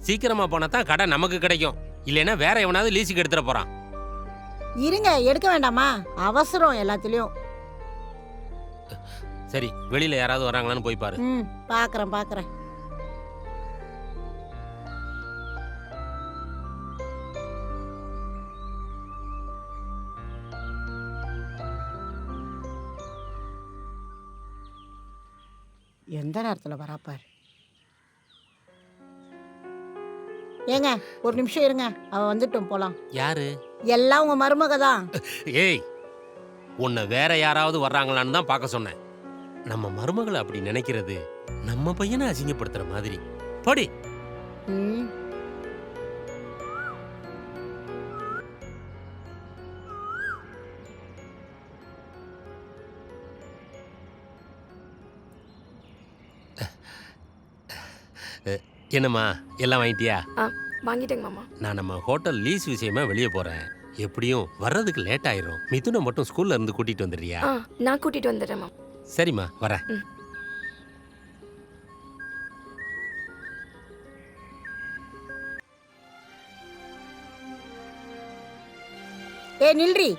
சீக்கிரமா போனா தான் கடை நமக்கு கிடைக்கும். இல்லைன்னா வேற எவனாவது லீஸுக்கு எடுத்துட போறான். இருங்க, எடுக்க வேண்டாமா? அவசரம் எல்லாத்துலயும். சரி, வெளியில யாராவது வராங்களான்னு போய் பாரு. பாக்குறேன். எந்த நேரத்துல வராப்பாரு? ஏங்க, ஒரு நிமிஷம் இருங்க, அவ வந்துட்டோம், போலாம். யாரு? எல்லாம் உங்க மருமக தான். ஏய், உன்னை வேற யாராவது வர்றாங்களான்னு தான் பார்க்க சொன்னேன். நம்ம மருமகளை அப்படி நினைக்கிறது நம்ம பையனை அசிங்கப்படுத்துற மாதிரி. படி. என்னம்மா, எல்லாம் வாங்கிட்டியா? வாங்கிட்டேங்க மாமா. நான் நம்ம ஹோட்டல் லீஸ் விஷயமா வெளியே போறேன். எப்படியும் வர்றதுக்கு லேட் ஆயிரும். மிதுனை மட்டும் ஸ்கூல்ல இருந்து கூட்டிட்டு வந்துடுறியா? நான் கூட்டிட்டு வந்துடுறேன் மாமா. சரிம்மா, வரேன். ஏ நில்றி,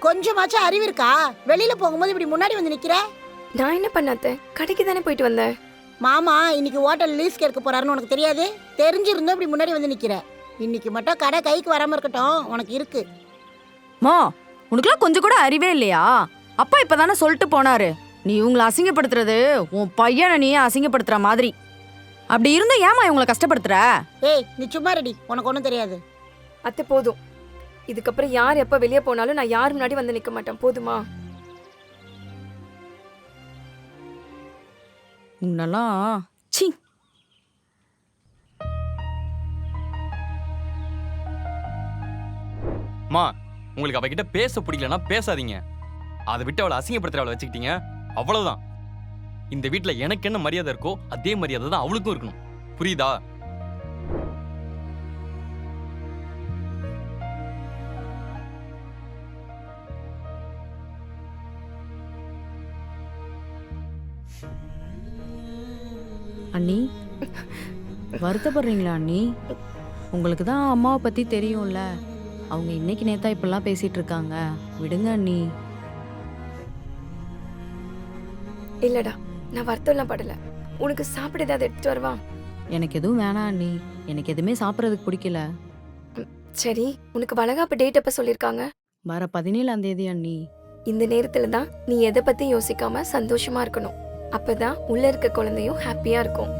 கொஞ்சமாச்சும் அறிவு இருக்கா? வெளியில போகும்போது இப்படி முன்னாடி வந்து நிக்கிற? நான் என்ன பண்ணாத்த? கடைக்கு தானே போயிட்டு வந்தேன். மாமா இன்னைக்கு ஹோட்டல் லீஸ் கேட்க போறாருன்னு உனக்கு தெரியாது? தெரிஞ்சிருந்தா இப்படி முன்னாடி வந்து நிக்கிற. இன்னைக்கு மட்டும் கடை கைக்கு வராம இருக்கட்டும், உனக்கு இருக்கு. மா, உனக்குலாம் கொஞ்சம் கூட அறிவே இல்லையா? அப்பா இப்பதானே சொல்லிட்டு போனாரு, நீ இவங்களை அசிங்கப்படுத்துறது உன் பையனை நீ அசிங்கப்படுத்துற மாதிரி. அப்படி இருந்தா ஏமா இவங்களை கஷ்டப்படுத்துற? ஏய், நீ சும்மா ரெடி, உனக்கு ஒன்றும் தெரியாது. அத்தை போதும். இதுக்கப்புறம் யார் எப்ப வெளியே போனாலும் நான் யார் முன்னாடி வந்து நிக்க மாட்டேன், போதுமா? உன்னெல்லாம் சீ. மா, உங்களுக்கு அவகிட்ட பேச பிடிக்கலன்னா பேசாதீங்க. அதை விட்டு அவளை அசிங்கப்படுத்துற அவளை வச்சுக்கிட்டீங்க, அவ்வளவுதான். இந்த வீட்டுல எனக்கு என்ன மரியாதை இருக்கோ அதே மரியாதை தான் அவளுக்கும் இருக்கணும், புரியுதா? அண்ணி, வருத்தப்படுறீங்களா அண்ணி? உங்களுக்கு தான் அம்மாவை பத்தி தெரியும்ல. அவங்க இன்னைக்கு நேத்தா இப்பெல்லாம் பேசிட்டு இருக்காங்க. விடுங்க அண்ணி. இல்லடா, நான் வருத்தம்லாம் படல. உனக்கு சாப்பிட ஏதாவது எடுத்துட்டு வரவா? எனக்கு எதுவும் வேணாம் அண்ணி, எனக்கு எதுவுமே சாப்பிட்றதுக்கு பிடிக்கல. சரி, உனக்கு வளகாப்பு டேட் எப்ப சொல்லிருக்காங்க? வர 17ஆம் தேதி அண்ணி. இந்த நேரத்துல தான் நீ எதை பத்தி யோசிக்காம சந்தோஷமா இருக்கணும். அப்பதான் உள்ள இருக்க குழந்தையும் ஹாப்பியா இருக்கும்.